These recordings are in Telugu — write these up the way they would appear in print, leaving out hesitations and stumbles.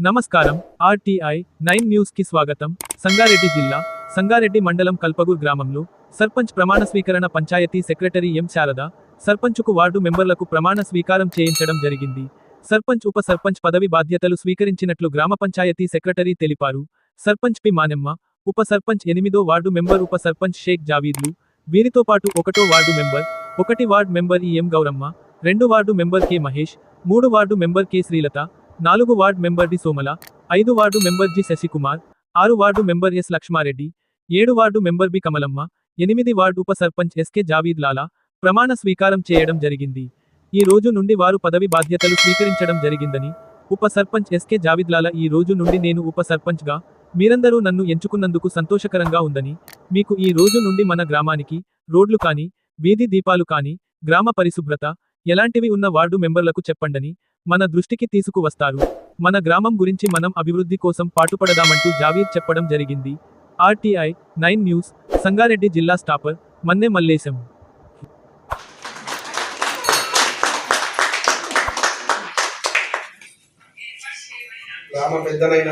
నమస్కారం. ఆర్టీఐ 9 న్యూస్ కి స్వాగతం. సంగారెడ్డి జిల్లా సంగారెడ్డి మండలం కల్పగూర్ గ్రామంలో సర్పంచ్ ప్రమాణ స్వీకరణ పంచాయతీ సెక్రటరీ ఎం శారద సర్పంచుకు వార్డు మెంబర్లకు ప్రమాణ స్వీకారం చేయించడం జరిగింది. సర్పంచ్ ఉప సర్పంచ్ పదవి బాధ్యతలు స్వీకరించినట్లు గ్రామ పంచాయతీ సెక్రటరీ తెలిపారు. సర్పంచ్ పి మానెమ్మ, ఉప సర్పంచ్ 8వ వార్డు మెంబర్ ఉప సర్పంచ్ షేక్ జావీద్లు, వీరితో పాటు 1వ ward member, 1 ward member M Gowramma, 2 ward member K Mahesh, 3 ward member K Srilatha, 4 ward member D Somala, 5 ward member G Shashikumar, 6 ward member S Lakshmareddy, 7 ward member B Kamalamma, 8 ward ఉప సర్పంచ్ ఎస్కే జావీద్ లాలా ప్రమాణ స్వీకారం చేయడం జరిగింది. ఈ రోజు నుండి వారు పదవి బాధ్యతలు స్వీకరించడం జరిగిందని ఉప సర్పంచ్ ఎస్కే జావీద్ లాలా ఈ రోజు నుండి నేను ఉప సర్పంచ్గా మీరందరూ నన్ను ఎంచుకున్నందుకు సంతోషకరంగా ఉందని, మీకు ఈ రోజు నుండి మన గ్రామానికి రోడ్లు కానీ, వీధి దీపాలు కానీ, గ్రామ పరిశుభ్రత ఎలాంటివి ఉన్న వార్డు మెంబర్లకు చెప్పండని మన దృష్టికి తీసుకువస్తారు. మన గ్రామం గురించి మనం అభివృద్ధి కోసం పాటుపడదామంటూ జావీద్ చెప్పడం జరిగింది. ఆర్టీఐ 9 న్యూస్ సంగారెడ్డి జిల్లా స్టాపర్ మన్నె మల్లేశం. గ్రామ పెద్దలైన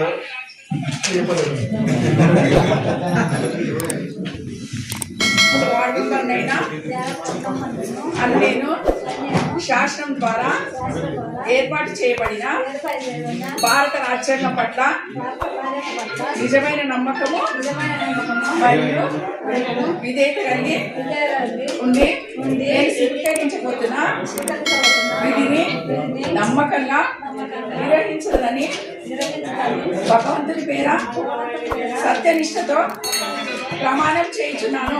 నేను శాసనం ద్వారా ఏర్పాటు చేయబడిన భారత రాజ్యాంగం పట్ల నిజమైన నమ్మకము మరియు విధేయత కలిగి ఉండి నేను స్వీకరించబోతున్న విధిని నమ్మకంగా నిర్వహించదని భగవంతుని పేర సత్యనిష్టతో ప్రమాణం చేయుచున్నాను.